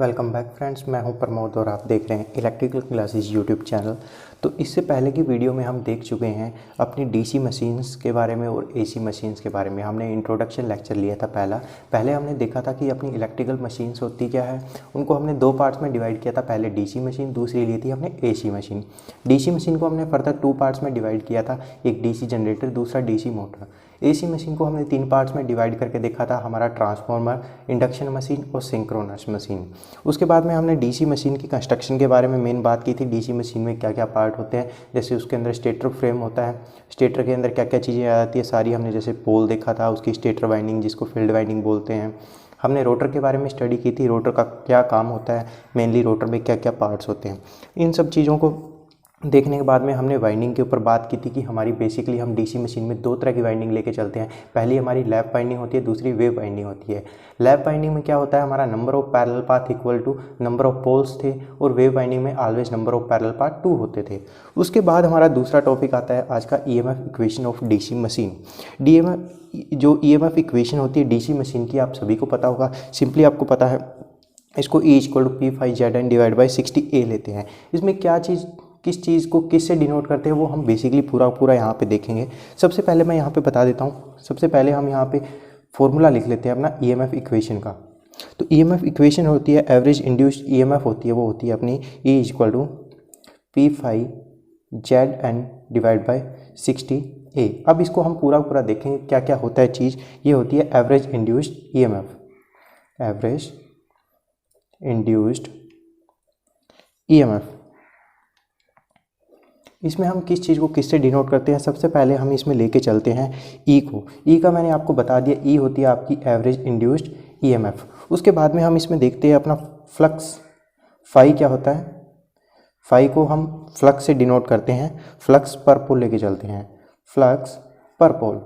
Welcome back friends, मैं हूं प्रमोद और आप देख रहे हैं इलेक्ट्रिकल क्लासेस यूट्यूब चैनल। तो इससे पहले की वीडियो में हम देख चुके हैं अपनी डीसी मशीन्स के बारे में और एसी मशीन्स के बारे में। हमने इंट्रोडक्शन लेक्चर लिया था पहले हमने देखा था कि अपनी इलेक्ट्रिकल मशीन्स होती क्या है। उनको हमने दो पार्ट्स में डिवाइड किया था, पहले डीसी मशीन, दूसरी ली थी हमने एसी मशीन। डीसी मशीन को हमने फर्दर टू पार्ट्स में डिवाइड किया था, एक डीसी जनरेटर, दूसरा डीसी मोटर। एसी मशीन को हमने तीन पार्ट्स में डिवाइड करके देखा था, हमारा ट्रांसफार्मर, इंडक्शन मशीन और सिंक्रोनस मशीन। उसके बाद में हमने डीसी मशीन की कंस्ट्रक्शन के बारे में मेन बात की थी। डीसी मशीन में क्या क्या पार्ट होते हैं, जैसे उसके अंदर स्टेटर फ्रेम होता है, स्टेटर के अंदर क्या क्या चीज़ें आ जाती है सारी हमने, जैसे पोल देखा था, उसकी स्टेटर वाइंडिंग जिसको फील्ड वाइंडिंग बोलते हैं। हमने रोटर के बारे में स्टडी की थी, रोटर का क्या काम होता है, मेनली रोटर में क्या क्या पार्ट्स होते हैं। इन सब चीज़ों को देखने के बाद में हमने वाइंडिंग के ऊपर बात की थी कि हमारी बेसिकली हम डीसी मशीन में दो तरह की वाइंडिंग लेके चलते हैं। पहली हमारी लैप वाइंडिंग होती है, दूसरी वेव वाइंडिंग होती है। लैप वाइंडिंग में क्या होता है, हमारा number of parallel path equal to number of poles थे, और वेव वाइंडिंग में always number of parallel path 2 होते थे। उसके बाद हमारा दूसरा टॉपिक आता है आज का EMF equation of DC machine. जो ईएमएफ इक्वेशन होती है डीसी मशीन की, आप सभी को पता होगा। सिंपली आपको पता है, इसको E equal to P∅Zn divide by 60A लेते हैं। इसमें क्या चीज़, किस चीज़ को किस से डिनोट करते हैं वो हम बेसिकली पूरा यहाँ पे देखेंगे। सबसे पहले मैं यहाँ पे बता देता हूँ, सबसे पहले हम यहाँ पे फॉर्मूला लिख लेते हैं अपना ईएमएफ इक्वेशन का। तो ईएमएफ इक्वेशन होती है, एवरेज इंड्यूस्ड ईएमएफ होती है, वो होती है अपनी E equal to P∅Zn divide by 60A। अब इसको हम पूरा देखेंगे क्या क्या होता है चीज़। ये होती है average induced EMF, average induced EMF. इसमें हम किस चीज़ को किससे डिनोट करते हैं, सबसे पहले हम इसमें लेके चलते हैं ई को। ई का मैंने आपको बता दिया, ई होती है आपकी एवरेज इंड्यूस्ड ईएमएफ। उसके बाद में हम इसमें देखते हैं अपना फ्लक्स, फाई क्या होता है। फाई को हम फ्लक्स से डिनोट करते हैं, फ्लक्स पर पोल लेके चलते हैं, फ्लक्स पर पोल।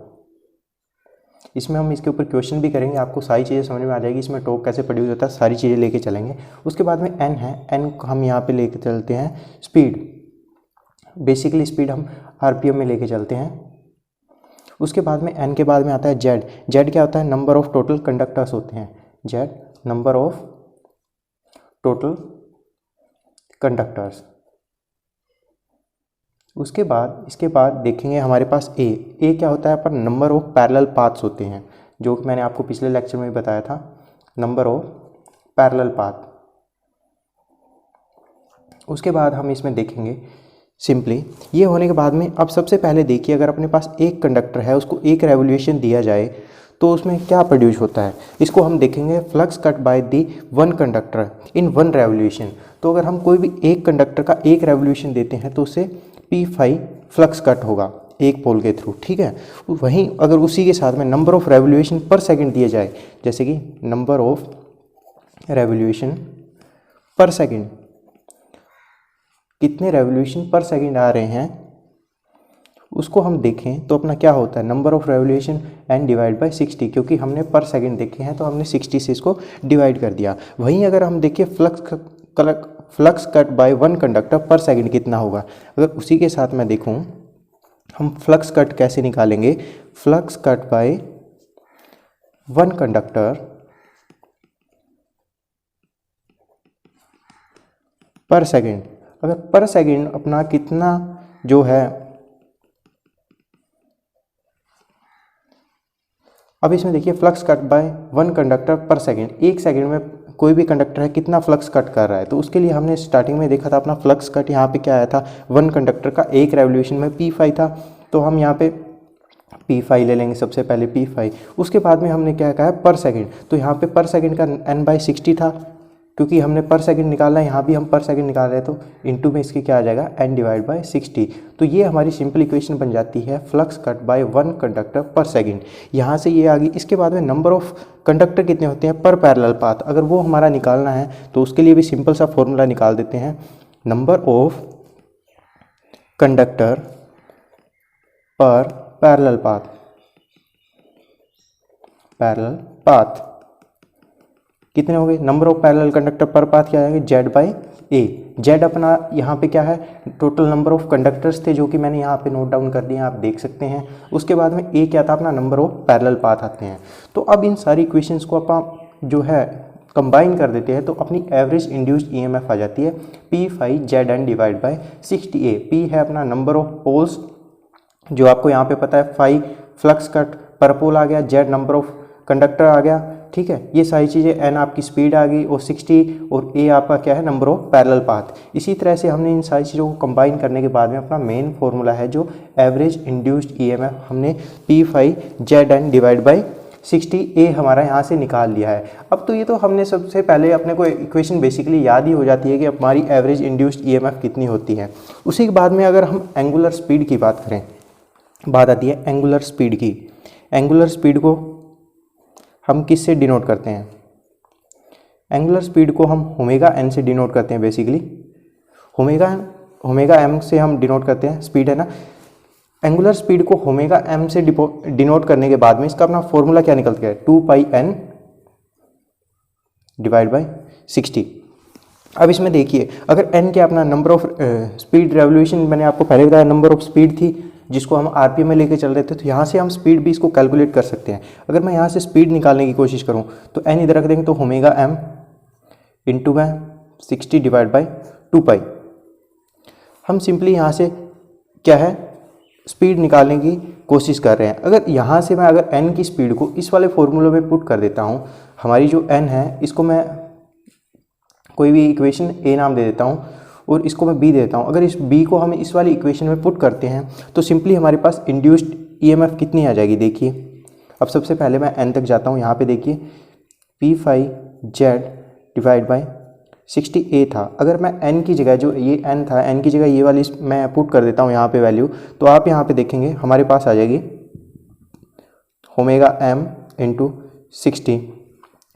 इसमें हम इसके ऊपर क्वेश्चन भी करेंगे, आपको सारी चीज़ें समझ में आ जाएगी, इसमें टॉर्क कैसे प्रोड्यूस होता है, सारी चीज़ें लेके चलेंगे। उसके बाद में एन है, एन को हम यहाँ पे लेके चलते हैं स्पीड। बेसिकली स्पीड हम आरपीएम में लेके चलते हैं। उसके बाद में एन के बाद में आता है जेड। जेड क्या होता है, नंबर ऑफ टोटल कंडक्टर्स होते हैं, Z number of total conductors. उसके बाद इसके बाद देखेंगे हमारे पास ए क्या होता है, पर नंबर ऑफ पैरेलल पाथ्स होते हैं, जो कि मैंने आपको पिछले लेक्चर में भी बताया था, नंबर ऑफ पैरेलल पाथ। उसके बाद हम इसमें देखेंगे सिंपली, ये होने के बाद में अब सबसे पहले देखिए, अगर अपने पास एक कंडक्टर है, उसको एक रेवोल्यूशन दिया जाए तो उसमें क्या प्रोड्यूस होता है, इसको हम देखेंगे flux cut by the one conductor in one revolution. तो अगर हम कोई भी एक कंडक्टर का एक रेवोल्यूशन देते हैं तो उससे P∅ फ्लक्स कट होगा एक पोल के थ्रू, ठीक है। वहीं अगर उसी के साथ में नंबर ऑफ रेवोल्यूशन पर सेकंड दिया जाए, जैसे कि नंबर ऑफ रेवोल्यूशन पर सेकंड, कितने रेवोल्यूशन पर सेकंड आ रहे हैं, उसको हम देखें तो अपना क्या होता है, number of revolution N divide by 60, क्योंकि हमने पर सेकंड देखे हैं तो हमने 60 से इसको डिवाइड कर दिया। वहीं अगर हम देखें flux cut by one conductor पर सेकंड कितना होगा, अगर उसी के साथ मैं देखूं, हम फ्लक्स कट कैसे निकालेंगे, flux cut by one conductor पर सेकंड, अगर पर सेकंड अपना कितना जो है, अब इसमें देखिए flux cut by one conductor पर सेकंड, एक सेकंड में कोई भी कंडक्टर है कितना फ्लक्स कट कर रहा है। तो उसके लिए हमने स्टार्टिंग में देखा था अपना फ्लक्स कट यहाँ पे क्या आया था, वन कंडक्टर का एक रेवोल्यूशन में P∅ था, तो हम यहाँ पे P∅ ले लेंगे सबसे पहले P∅। उसके बाद में हमने क्या कहा है पर सेकंड, तो यहाँ पे पर सेकंड का n/60 था, क्योंकि हमने पर सेकंड निकालना है, यहाँ भी हम पर सेकंड निकाल रहे हैं, तो इनटू में इसकी क्या आ जाएगा, n डिवाइड बाय 60। तो ये हमारी सिंपल इक्वेशन बन जाती है flux cut by one conductor पर सेकंड। यहाँ से ये आ गई। इसके बाद में नंबर ऑफ कंडक्टर कितने होते हैं पर पैरेलल पाथ, अगर वो हमारा निकालना है तो उसके लिए भी सिंपल सा फॉर्मूला निकाल देते हैं, नंबर ऑफ कंडक्टर पर पैरेलल पाथ कितने हो गए, नंबर ऑफ पैरेलल कंडक्टर पर पाथ क्या आएंगे, जेड बाई ए। जेड अपना यहाँ पे क्या है, टोटल नंबर ऑफ कंडक्टर्स थे, जो कि मैंने यहाँ पे नोट डाउन कर दिए, आप देख सकते हैं। उसके बाद में ए क्या था, अपना नंबर ऑफ पैरेलल पाथ आते हैं। तो अब इन सारी इक्वेशंस को आप जो है कंबाइन कर देते हैं तो अपनी एवरेज इंड्यूस्ड ईएमएफ आ जाती है P∅ZN divide by 60A। P है अपना नंबर ऑफ पोल्स जो आपको यहाँ पे पता है, फाई फ्लक्स कट पर पोल आ गया, Z नंबर ऑफ कंडक्टर आ गया, ठीक है, ये सारी चीज़ें, N आपकी स्पीड आ गई और 60 और A आपका क्या है, नंबर ऑफ पैरेलल पाथ। इसी तरह से हमने इन सारी चीज़ों को कंबाइन करने के बाद में अपना मेन फॉर्मूला है जो एवरेज इंड्यूस्ड ईएमएफ हमने P∅ZN डिवाइड बाई 60A हमारा यहाँ से निकाल लिया है। अब तो ये तो हमने सबसे पहले अपने को इक्वेशन बेसिकली याद ही हो जाती है कि हमारी एवरेज इंड्यूस्ड ईएमएफ कितनी होती है। उसी के बाद में अगर हम एंगुलर स्पीड की बात करें, बात आती है एंगुलर स्पीड की। एंगुलर स्पीड को हम किस से डिनोट करते हैं? एंगुलर स्पीड को हम ओमेगा एन से डिनोट करते हैं बेसिकली। ओमेगा एम से हम डिनोट करते हैं, स्पीड है ना। एंगुलर स्पीड को ओमेगा एम से डिनोट करने के बाद में इसका अपना फॉर्मूला क्या निकलता है, 2πn डिवाइड बाई 60। अब इसमें देखिए, अगर n क्या अपना नंबर ऑफ स्पीड रेवोल्यूशन, मैंने आपको पहले बताया नंबर ऑफ स्पीड थी जिसको हम आरपीएम में लेके चल रहे थे, तो यहाँ से हम स्पीड भी इसको कैलकुलेट कर सकते हैं। अगर मैं यहाँ से स्पीड निकालने की कोशिश करूँ तो n इधर रख देंगे तो ओमेगा एम इंटू में 60 डिवाइड बाई 2π। हम सिंपली यहाँ से क्या है, स्पीड निकालने की कोशिश कर रहे हैं। अगर यहाँ से मैं अगर n की स्पीड को इस वाले फॉर्मूले में पुट कर देता हूँ, हमारी जो n है इसको मैं कोई भी इक्वेशन a नाम दे देता हूँ और इसको मैं b दे देता हूँ। अगर इस b को हम इस वाली इक्वेशन में पुट करते हैं तो सिंपली हमारे पास इंड्यूस्ड ईएमएफ कितनी आ जाएगी, देखिए। अब सबसे पहले मैं n तक जाता हूँ, यहाँ पे देखिए P∅Z डिवाइड बाई 60A था। अगर मैं n की जगह, जो ये n था, n की जगह ये वाली मैं पुट कर देता हूँ यहाँ पे वैल्यू, तो आप यहाँ पे देखेंगे हमारे पास आ जाएगी omega M into 60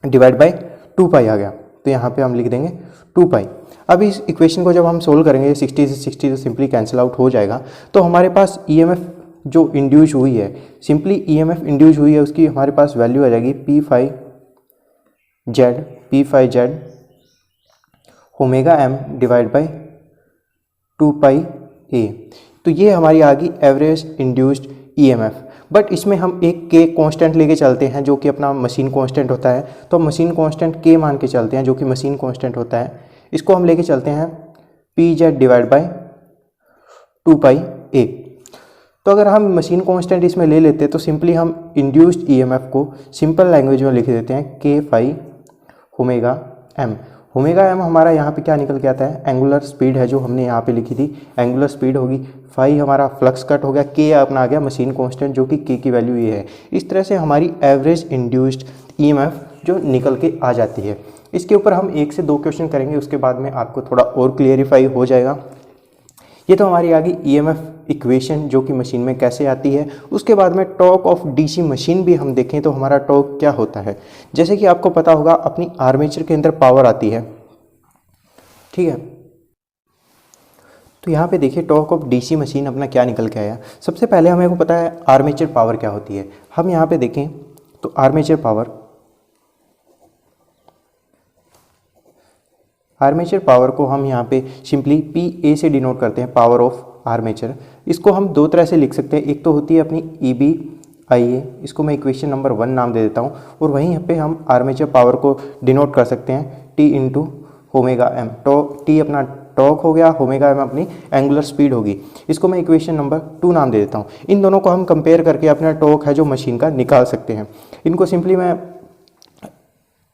divide by 2π आ गया। तो यहाँ पे हम लिख देंगे 2π। अब इस इक्वेशन को जब हम सोल्व करेंगे 60 से 60 तो सिंपली कैंसिल आउट हो जाएगा। तो हमारे पास ईएमएफ जो इंड्यूस हुई है, सिंपली ईएमएफ इंड्यूस हुई है, उसकी हमारे पास वैल्यू आ जाएगी P∅Z omega M divide by 2πA। तो ये हमारी आ गई एवरेज इंड्यूस्ड ईएमएफ। बट इसमें हम एक के कांस्टेंट लेके चलते हैं जो कि अपना मशीन कांस्टेंट होता है, तो मशीन कांस्टेंट के मान के चलते हैं जो कि मशीन कांस्टेंट होता है। इसको हम लेके चलते हैं PZ डिवाइड बाई 2πA। तो अगर हम मशीन कांस्टेंट इसमें ले लेते हैं तो सिंपली हम इंड्यूस्ड ईएमएफ को सिंपल लैंग्वेज में लिख देते हैं K∅ omega M. Omega M हमारा यहाँ पे क्या निकल के आता है, एंगुलर स्पीड है जो हमने यहाँ पे लिखी थी, एंगुलर स्पीड होगी। फाई हमारा फ्लक्स कट हो गया, के अपना आ गया मशीन कांस्टेंट जो कि के की वैल्यू ये है। इस तरह से हमारी एवरेज इंड्यूस्ड ईएमएफ जो निकल के आ जाती है। इसके ऊपर हम 1 से 2 क्वेश्चन करेंगे, उसके बाद में आपको थोड़ा और क्लियरिफाई हो जाएगा। ये तो हमारी आ गई ईएमएफ इक्वेशन जो कि मशीन में कैसे आती है। उसके बाद में टॉर्क ऑफ डीसी मशीन भी हम देखें तो हमारा टॉर्क क्या होता है। जैसे कि आपको पता होगा अपनी आर्मेचर के अंदर पावर आती है, ठीक है। तो यहाँ पे देखिए टॉर्क ऑफ डीसी मशीन अपना क्या निकल के आया। सबसे पहले हमें को पता है आर्मेचर पावर क्या होती है। हम यहाँ पे देखें तो आर्मेचर पावर को हम यहाँ पे सिंपली PA से डिनोट करते हैं, पावर ऑफ आर्मेचर। इसको हम 2 तरह से लिख सकते हैं। एक तो होती है अपनी EBIA, इसको मैं इक्वेशन नंबर 1 नाम दे देता हूँ, और वहीं पे हम आर्मेचर पावर को डिनोट कर सकते हैं T into omega M. T अपना टॉर्क हो गया, ओमेगा एम अपनी एंगुलर स्पीड होगी। इसको मैं इक्वेशन नंबर 2 नाम दे देता हूँ। इन दोनों को हम कंपेयर करके अपना टॉर्क है जो मशीन का निकाल सकते हैं। इनको सिंपली मैं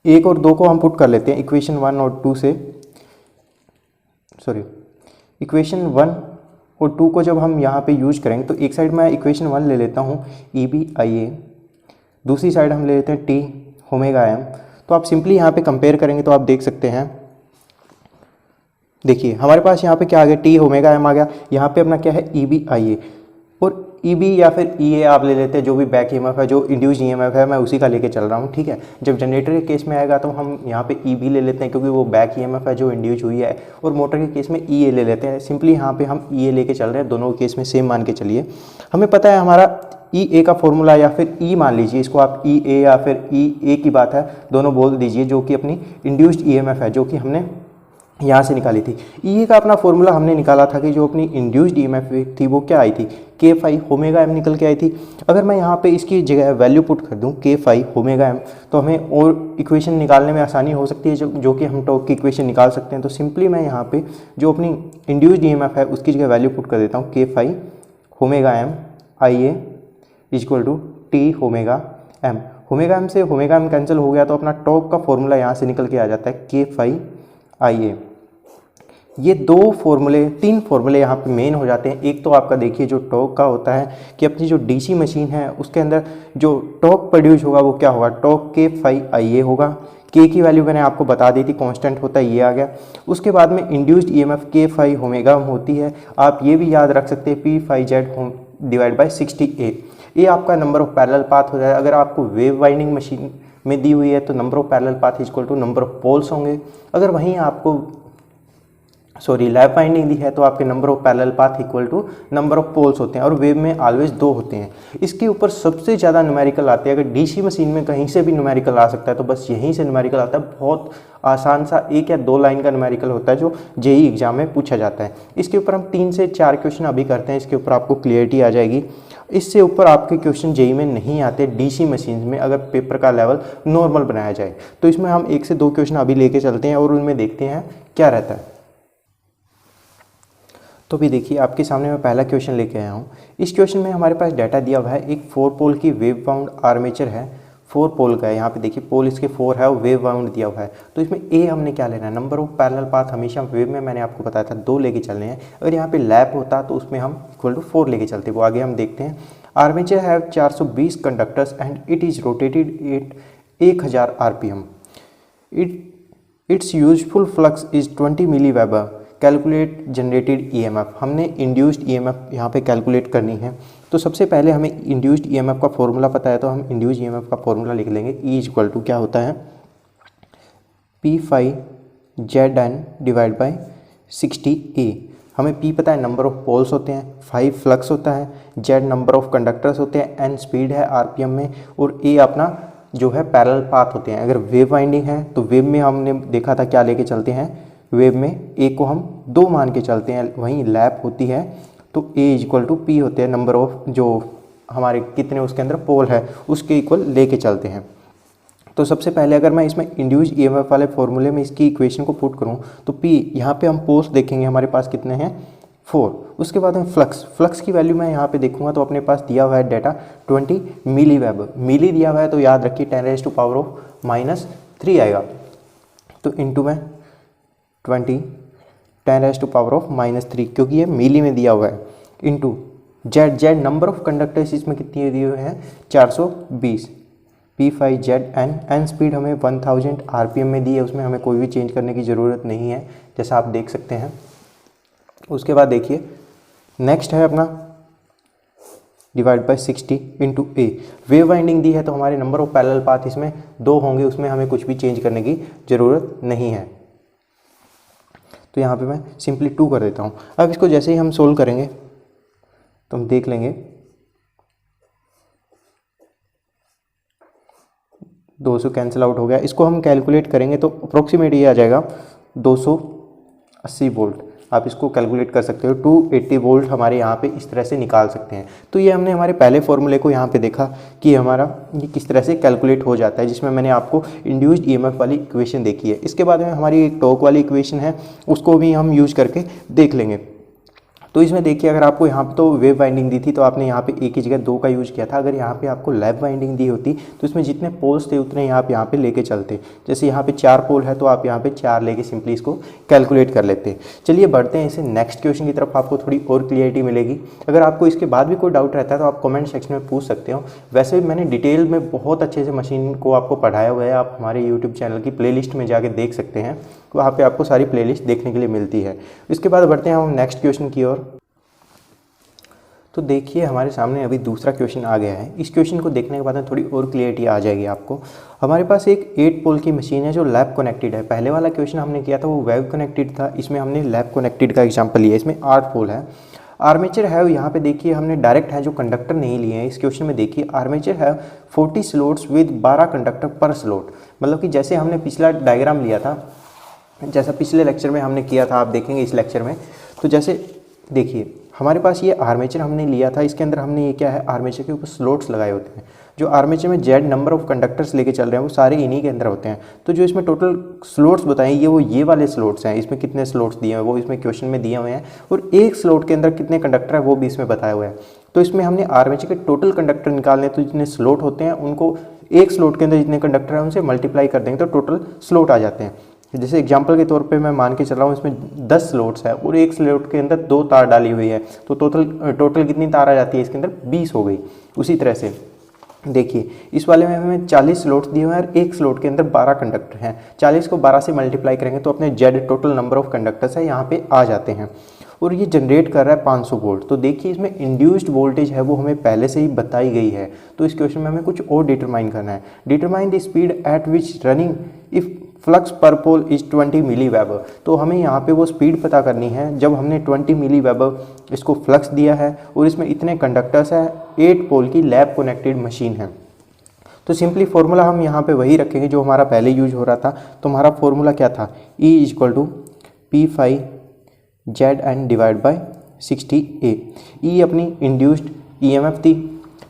1 और 2 को हम पुट कर लेते हैं इक्वेशन 1 और 2 से, इक्वेशन 1 और 2 को जब हम यहाँ पे यूज करेंगे तो एक साइड मैं इक्वेशन 1 ले लेता हूँ EBIA, दूसरी साइड हम ले लेते हैं T ओमेगा एम। तो आप सिंपली यहाँ पे कंपेयर करेंगे तो आप देख सकते हैं, देखिए हमारे पास यहाँ पे क्या आ गया, T ओमेगा एम आ गया। यहाँ पे अपना क्या है EBIA, और EB या फिर EA आप ले लेते हैं, जो भी बैक ईएमएफ है, जो इंड्यूस ईएमएफ है मैं उसी का लेके चल रहा हूँ, ठीक है। जब जनरेटर के केस में आएगा तो हम यहाँ पे EB ले लेते हैं क्योंकि वो बैक ईएमएफ है जो इंड्यूस हुई है, और मोटर के केस में EA ले लेते हैं। सिंपली यहाँ पे हम EA लेके चल रहे हैं, दोनों केस में सेम मान के चलिए। हमें पता है हमारा EA का फॉर्मूला, या फिर E मान लीजिए इसको आप, EA या फिर EA की बात है, दोनों बोल दीजिए, जो कि अपनी इंड्यूस्ड ईएमएफ है जो कि हमने यहाँ से निकाली थी। ई का अपना फॉर्मूला हमने निकाला था कि जो अपनी इंड्यूस्ड ईएमएफ थी वो क्या आई थी, के फाइव ओमेगा एम निकल के आई थी। अगर मैं यहाँ पे इसकी जगह वैल्यू पुट कर दूँ के फाइव ओमेगा एम, तो हमें और इक्वेशन निकालने में आसानी हो सकती है, जो कि हम टॉर्क की इक्वेशन निकाल सकते हैं। तो सिंपली मैं यहाँ पे जो अपनी इंड्यूस्ड ईएमएफ है उसकी जगह वैल्यू पुट कर देता हूँ, K phi omega M I A equal to T omega M. Omega M से ओमेगा एम कैंसिल हो गया तो अपना टॉर्क का फॉर्मूला यहाँ से निकल के आ जाता है, के फाइव आई ए। ये तीन फॉर्मूले यहाँ पे मेन हो जाते हैं। एक तो आपका देखिए जो टॉर्क का होता है कि अपनी जो डीसी मशीन है उसके अंदर जो टॉर्क प्रोड्यूस होगा वो क्या होगा, टॉर्क के फाइव आई ए होगा। के की वैल्यू मैंने आपको बता दी थी, कांस्टेंट होता है, ये आ गया। उसके बाद में इंड्यूस्ड ईएमएफ के फाइव ओमेगा होती है। आप ये भी याद रख सकते हैं, P phi Z divide by 60A। ये आपका नंबर ऑफ पैरेलल पाथ हो जाएगा। अगर आपको वेव वाइंडिंग मशीन में दी हुई है तो number of parallel path equal to number of poles होंगे। अगर वहीं आपको लैप वाइंडिंग दी है तो आपके number of parallel path equal to number of poles होते हैं, और वेव में ऑलवेज 2 होते हैं। इसके ऊपर सबसे ज़्यादा न्यूमेरिकल आते हैं। अगर डीसी मशीन में कहीं से भी न्यूमेरिकल आ सकता है तो बस यहीं से न्यूमेरिकल आता है। बहुत आसान सा 1 या 2 लाइन का न्यूमेरिकल होता है जो जेई एग्जाम में पूछा जाता है। इसके ऊपर हम 3 से 4 क्वेश्चन अभी करते हैं, इसके ऊपर आपको क्लियरिटी आ जाएगी। इससे ऊपर आपके क्वेश्चन जेई में नहीं आते डीसी मशीन में, अगर पेपर का लेवल नॉर्मल बनाया जाए तो। इसमें हम 1 से 2 क्वेश्चन अभी लेके चलते हैं और उनमें देखते हैं क्या रहता है। तो भी देखिए आपके सामने मैं पहला क्वेश्चन लेके आया हूँ। इस क्वेश्चन में हमारे पास डाटा दिया हुआ है, एक 4 पोल की वेव बाउंड आर्मेचर है। 4 पोल का है, यहाँ पे देखिए पोल इसके 4 है और वेव बाउंड दिया हुआ है। तो इसमें ए हमने क्या लेना है, नंबर ऑफ पैरेलल पाथ हमेशा वेव में मैंने आपको बताया था 2 लेके चलने हैं। अगर यहाँ पे लैप होता तो उसमें हम इक्वल टू 4 लेके चलते, वो आगे हम देखते हैं। Armature have 420 conductors and it is rotated at 1000 RPM। Its useful flux is 20 milli weber. Calculate generated EMF. हमने इंड्यूस्ड ईएमएफ यहाँ पे कैलकुलेट करनी है। तो सबसे पहले हमें इंड्यूस्ड ईएमएफ का फॉर्मूला पता है, तो हम इंड्यूस्ड ईएमएफ का फॉर्मूला लिख लेंगे। ई इक्वल टू क्या होता है, P phi Z N divide by 60A। हमें पी पता है नंबर ऑफ पोल्स होते हैं, 5 फ्लक्स होता है, जेड नंबर ऑफ कंडक्टर्स होते हैं, एन स्पीड है आरपीएम में, और ए अपना जो है पैरेलल पाथ होते हैं। अगर वेव वाइंडिंग है तो वेव में हमने देखा था क्या लेके चलते हैं, वेव में ए को हम 2 मान के चलते हैं। वहीं लैप होती है तो ए इक्वल टू पी होते हैं, नंबर ऑफ जो हमारे कितने उसके अंदर पोल है उसके इक्वल लेके चलते हैं। तो सबसे पहले अगर मैं इसमें इंड्यूस्ड ईएमएफ वाले फॉर्मूले में इसकी इक्वेशन को पुट करूं तो पी यहाँ पे हम पोल्स देखेंगे हमारे पास कितने हैं, 4। उसके बाद में फ्लक्स की वैल्यू मैं यहाँ पे देखूंगा तो अपने पास दिया हुआ है डाटा 20 मिली वेबर। मिली दिया हुआ है तो याद रखिए 10⁻³ आएगा। तो इंटू में 20 10⁻³ क्योंकि ये मिली में दिया हुआ है, into Z number of conductors इसमें कितनी दिए हुए हैं 420। P5 जेड एन स्पीड हमें 1000 RPM में दी है, उसमें हमें कोई भी चेंज करने की ज़रूरत नहीं है जैसा आप देख सकते हैं। उसके बाद देखिए नेक्स्ट है अपना divide by 60 into A. Wave winding दी है तो हमारे नंबर ऑफ पैरेलल पाथ इसमें 2 होंगे, उसमें हमें कुछ भी चेंज करने की ज़रूरत नहीं है। तो यहाँ पे मैं सिंपली 2 कर देता हूँ। अब इसको जैसे ही हम सोल्व करेंगे तो हम देख लेंगे 200 कैंसिल आउट हो गया। इसको हम कैलकुलेट करेंगे तो अप्रोक्सीमेट ये आ जाएगा 280 वोल्ट। आप इसको कैलकुलेट कर सकते हो, 280 वोल्ट हमारे यहाँ पे इस तरह से निकाल सकते हैं। तो ये हमने हमारे पहले फॉर्मूले को यहाँ पे देखा कि हमारा ये किस तरह से कैलकुलेट हो जाता है, जिसमें मैंने आपको इंड्यूस्ड ईएमएफ वाली इक्वेशन देखी है। इसके बाद में हमारी एक टॉर्क वाली इक्वेशन है, उसको भी हम यूज करके देख लेंगे। तो इसमें देखिए अगर आपको यहाँ पे तो वेव वाइंडिंग दी थी तो आपने यहाँ पे एक की जगह 2 का यूज किया था। अगर यहाँ पे आपको लैप वाइंडिंग दी होती तो इसमें जितने पोल्स थे उतने आप यहाँ पे लेके चलते। जैसे यहाँ पे 4 पोल है तो आप यहाँ पे 4 लेके सिंपली इसको कैलकुलेट कर लेते। चलिए बढ़ते हैं इसे नेक्स्ट क्वेश्चन की तरफ, आपको थोड़ी और क्लियरिटी मिलेगी। अगर आपको इसके बाद भी कोई डाउट रहता है तो आप कमेंट सेक्शन में पूछ सकते हो। वैसे भी मैंने डिटेल में बहुत अच्छे से मशीन को आपको पढ़ाया हुआ है, आप हमारे यूट्यूब चैनल की प्लेलिस्ट में जाके देख सकते हैं, वहाँ पे आपको सारी प्लेलिस्ट देखने के लिए मिलती है। इसके बाद बढ़ते हैं हम नेक्स्ट क्वेश्चन की ओर। तो देखिए हमारे सामने अभी दूसरा क्वेश्चन आ गया है। इस क्वेश्चन को देखने के बाद थोड़ी और क्लियरिटी आ जाएगी आपको। हमारे पास एक 8 पोल की मशीन है जो लैप कनेक्टेड है। पहले वाला क्वेश्चन हमने किया था वो वेव कनेक्टेड था, इसमें हमने लैप कनेक्टेड का एग्जांपल लिया। इसमें 8 पोल है। आर्मेचर है यहाँ पे देखिए हमने डायरेक्ट है जो कंडक्टर नहीं लिए हैं। इस क्वेश्चन में देखिए आर्मेचर है 40 स्लॉट्स विद 12 कंडक्टर पर स्लॉट। मतलब कि जैसे हमने पिछला डायग्राम लिया था जैसा पिछले लेक्चर में हमने किया था, आप देखेंगे इस लेक्चर में। तो जैसे देखिए हमारे पास ये आर्मेचर हमने लिया था, इसके अंदर हमने ये क्या है, आर्मेचर के ऊपर स्लॉट्स लगाए होते हैं। जो आर्मेचर में जेड नंबर ऑफ कंडक्टर्स लेके चल रहे हैं वो सारे इन्हीं के अंदर होते हैं। तो जो इसमें टोटल स्लॉट्स बताएं ये वाले स्लॉट्स हैं। इसमें कितने स्लॉट्स दिए हुए हैं वो इसमें क्वेश्चन में दिए हुए हैं, और एक स्लॉट के अंदर कितने कंडक्टर है वो भी इसमें बताया हुआ है। तो इसमें हमने आर्मेचर के टोटल कंडक्टर निकालने, तो जितने स्लॉट होते हैं उनको एक स्लॉट के अंदर जितने कंडक्टर हैं उनसे मल्टीप्लाई कर देंगे तो टोटल स्लॉट आ जाते हैं। जैसे एग्जांपल के तौर पे मैं मान के चल रहा हूँ इसमें 10 स्लॉट्स है और एक स्लॉट के अंदर 2 तार डाली हुई है, तो टोटल कितनी तार आ जाती है इसके अंदर, 20 हो गई। उसी तरह से देखिए इस वाले में हमें 40 स्लॉट्स दिए हुए हैं और एक स्लॉट के अंदर 12 कंडक्टर हैं। 40 को 12 से मल्टीप्लाई करेंगे तो अपने Z total number of conductors है यहाँ पे आ जाते हैं, और ये जनरेट कर रहा है 500 वोल्ट। तो देखिए इसमें इंड्यूस्ड वोल्टेज है वो हमें पहले से ही बताई गई है। तो इस क्वेश्चन में हमें कुछ और डिटरमाइन करना है। Determine the speed at which running if flux पर पोल इज 20 मिली वेबर। तो हमें यहाँ पे वो स्पीड पता करनी है जब हमने 20 मिली वेबर इसको फ्लक्स दिया है और इसमें इतने कंडक्टर्स है, 8 पोल की लैब कनेक्टेड मशीन है। तो सिंपली फार्मूला हम यहाँ पे वही रखेंगे जो हमारा पहले यूज हो रहा था। तो हमारा फार्मूला क्या था, E = P phi ZN divide by 60A। E अपनी इंड्यूस्ड EMF थी,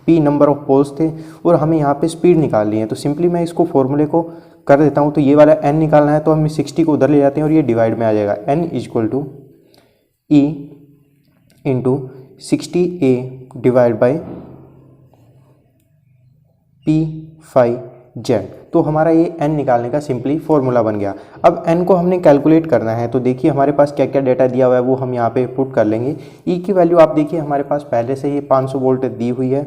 P नंबर ऑफ पोल्स थे, और हमें यहाँ पे स्पीड निकालनी है। तो सिंपली मैं इसको फॉर्मूले को कर देता हूँ। तो ये वाला n निकालना है तो हम 60 को उधर ले जाते हैं और ये डिवाइड में आ जाएगा। N = E × 60A divide by P phi Z। तो हमारा ये n निकालने का सिंपली फॉर्मूला बन गया। अब n को हमने कैलकुलेट करना है। तो देखिए हमारे पास क्या क्या डेटा दिया हुआ है वो हम यहाँ पे पुट कर लेंगे। E की वैल्यू आप देखिए हमारे पास पहले से ही 500 वोल्ट दी हुई है,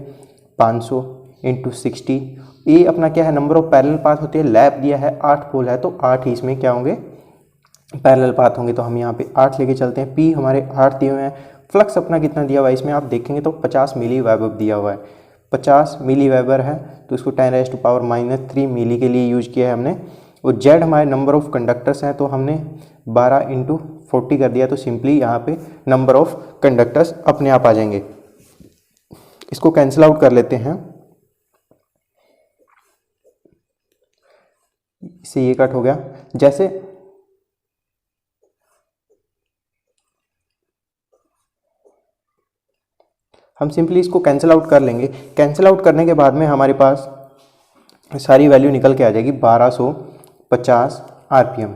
500 × 60। ए अपना क्या है, नंबर ऑफ पैरेलल पाथ होते हैं, लैब दिया है 8 पोल है तो 8 ही इसमें क्या होंगे, पैरेलल पाथ होंगे। तो हम यहाँ पे 8 लेके चलते हैं। P हमारे 8 दिए हुए हैं। फ्लक्स अपना कितना दिया हुआ है इसमें आप देखेंगे तो 50 मिली वेबर दिया हुआ है, 50 मिली वेबर है। तो इसको 10⁻³ मिली के लिए यूज किया है हमने। और जेड हमारे नंबर ऑफ कंडक्टर्स हैं तो हमने 12 × 40 कर दिया। तो सिंपली यहाँ पे नंबर ऑफ कंडक्टर्स अपने आप आ जाएंगे। इसको कैंसिल आउट कर लेते हैं, इससे ये कट हो गया। जैसे हम सिंपली इसको कैंसिल आउट कर लेंगे। कैंसिल आउट करने के बाद में हमारे पास सारी वैल्यू निकल के आ जाएगी 1250 RPM।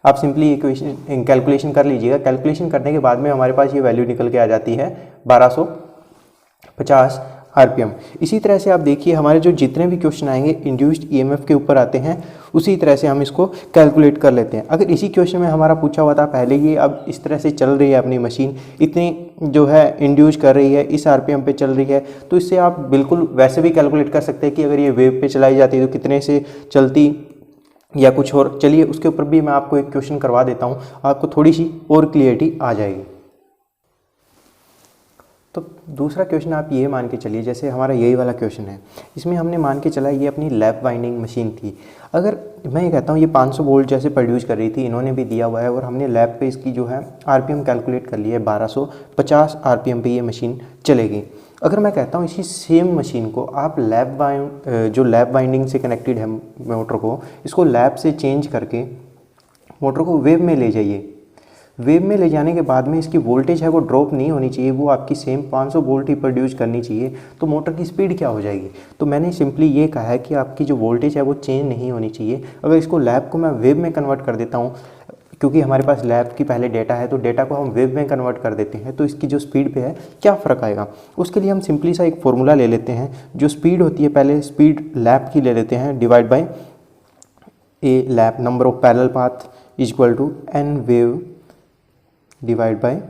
आप सिंपली इक्वेशन कैलकुलेशन कर लीजिएगा। कैलकुलेशन करने के बाद में हमारे पास ये वैल्यू निकल के आ जाती है 1250 RPM। इसी तरह से आप देखिए हमारे जो जितने भी क्वेश्चन आएंगे इंड्यूस्ड EMF के ऊपर आते हैं, उसी तरह से हम इसको कैलकुलेट कर लेते हैं। अगर इसी क्वेश्चन में हमारा पूछा हुआ था पहले ये अब इस तरह से चल रही है अपनी मशीन, इतनी जो है इंड्यूस कर रही है, इस RPM पे चल रही है, तो इससे आप बिल्कुल वैसे भी कैलकुलेट कर सकते हैं कि अगर ये वेव पे चलाई जाती है तो कितने से चलती या कुछ और। चलिए उसके ऊपर भी मैं आपको एक क्वेश्चन करवा देता हूँ, आपको थोड़ी सी और क्लियरिटी आ जाएगी। तो दूसरा क्वेश्चन आप ये मान के चलिए, जैसे हमारा यही वाला क्वेश्चन है, इसमें हमने मान के चला ये अपनी लैप वाइंडिंग मशीन थी। अगर मैं ये कहता हूँ ये 500 वोल्ट जैसे प्रोड्यूस कर रही थी, इन्होंने भी दिया हुआ है और हमने लैब पे इसकी जो है RPM कैलकुलेट कर लिया है, 1250 RPM पे ये मशीन चलेगी। अगर मैं कहता हूँ इसी सेम मशीन को आप जो लैप वाइंडिंग से कनेक्टेड है मोटर को, इसको लैब से चेंज करके मोटर को वेव में ले जाइए। वेव में ले जाने के बाद में इसकी वोल्टेज है वो ड्रॉप नहीं होनी चाहिए, वो आपकी सेम 500 वोल्ट ही प्रोड्यूस करनी चाहिए। तो मोटर की स्पीड क्या हो जाएगी? तो मैंने सिंपली ये कहा है कि आपकी जो वोल्टेज है वो चेंज नहीं होनी चाहिए। अगर इसको लैब को मैं वेव में कन्वर्ट कर देता हूँ, क्योंकि हमारे पास लैब की पहले डेटा है तो डेटा को हम वेव में कन्वर्ट कर देते हैं, तो इसकी जो स्पीड पे है क्या फ़र्क आएगा। उसके लिए हम सिंपली सा एक फॉर्मूला ले लेते हैं। जो स्पीड होती है पहले स्पीड लैब की ले लेते हैं, डिवाइड बाई ए लैब number of parallel path equal to n wave divide by,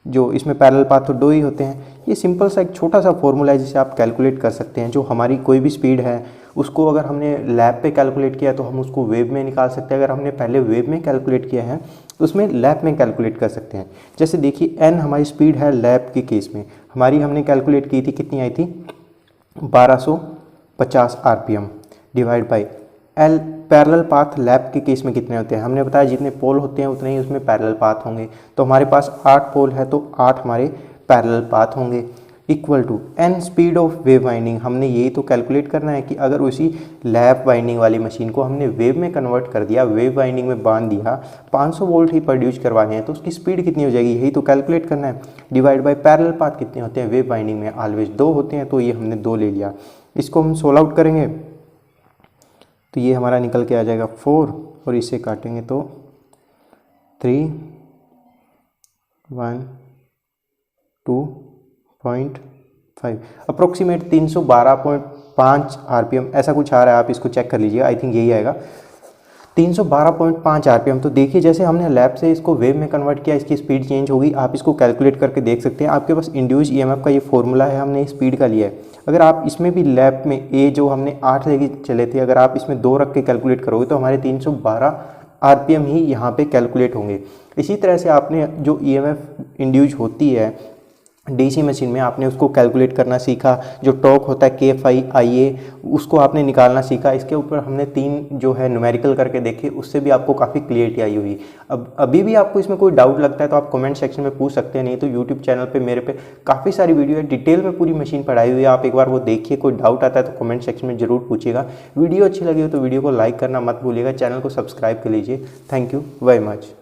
जो इसमें पैरेलल पाथ तो 2 ही होते हैं। ये सिंपल सा एक छोटा सा फॉर्मूला है जिसे आप कैलकुलेट कर सकते हैं। जो हमारी कोई भी स्पीड है उसको अगर हमने लैब पे कैलकुलेट किया तो हम उसको वेव में निकाल सकते हैं। अगर हमने पहले वेव में कैलकुलेट किया है तो उसमें लैब में कैलकुलेट कर सकते हैं। जैसे देखिए n हमारी स्पीड है लैब के केस में, हमारी हमने कैलकुलेट की थी, कितनी आई थी 1250 RPM divide by L parallel path lab के केस में कितने होते हैं, हमने बताया जितने पोल होते हैं उतने ही उसमें पैरेलल पाथ होंगे। तो हमारे पास 8 पोल है तो 8 हमारे पैरेलल पाथ होंगे। Equal to n speed of wave winding. हमने यही तो कैलकुलेट करना है कि अगर उसी लैप वाइंडिंग वाली मशीन को हमने वेव में कन्वर्ट कर दिया, वेव वाइंडिंग में बांध दिया, 500 वोल्ट ही प्रोड्यूस करवाने हैं तो उसकी स्पीड कितनी हो जाएगी, यही तो कैलकुलेट करना है। डिवाइड बाय पैरेलल पाथ कितने होते हैं वेव वाइंडिंग में, ऑलवेज 2 होते हैं, तो ये हमने 2 ले लिया। इसको हम सोल्व आउट करेंगे तो ये हमारा निकल के आ जाएगा 4 और इसे काटेंगे तो 3 1 2.5 अप्रोक्सीमेट 312.5 आरपीएम ऐसा कुछ आ रहा है, आप इसको चेक कर लीजिएगा, आई थिंक यही आएगा 312.5 आरपीएम। तो देखिए जैसे हमने लैब से इसको वेव में कन्वर्ट किया, इसकी स्पीड चेंज होगी, आप इसको कैलकुलेट करके देख सकते हैं। आपके पास इंड्यूस ईएमएफ का ये फॉर्मूला है, हमने स्पीड का लिया है। अगर आप इसमें भी लैब में ए जो हमने 8 लेके चले थे, अगर आप इसमें 2 रख के कैलकुलेट करोगे तो हमारे 312 आरपीएम ही यहाँ पे कैलकुलेट होंगे। इसी तरह से आपने जो ईएमएफ इंड्यूस होती है डीसी मशीन में, आपने उसको कैलकुलेट करना सीखा। जो टॉर्क होता है KFI उसको आपने निकालना सीखा। इसके ऊपर हमने 3 जो है न्यूमेरिकल करके देखे, उससे भी आपको काफ़ी क्लियरिटी आई हुई। अब अभी भी आपको इसमें कोई डाउट लगता है तो आप कमेंट सेक्शन में पूछ सकते हैं, नहीं तो यूट्यूब चैनल पे मेरे पे काफ़ी सारी वीडियो है, डिटेल में पूरी मशीन पढ़ाई हुई है, आप एक बार वो देखिए। कोई डाउट आता है तो कमेंट सेक्शन में ज़रूर पूछिएगा। वीडियो अच्छी लगी हो तो वीडियो को लाइक करना मत भूलिएगा, चैनल को सब्सक्राइब कर लीजिए। Thank you very much.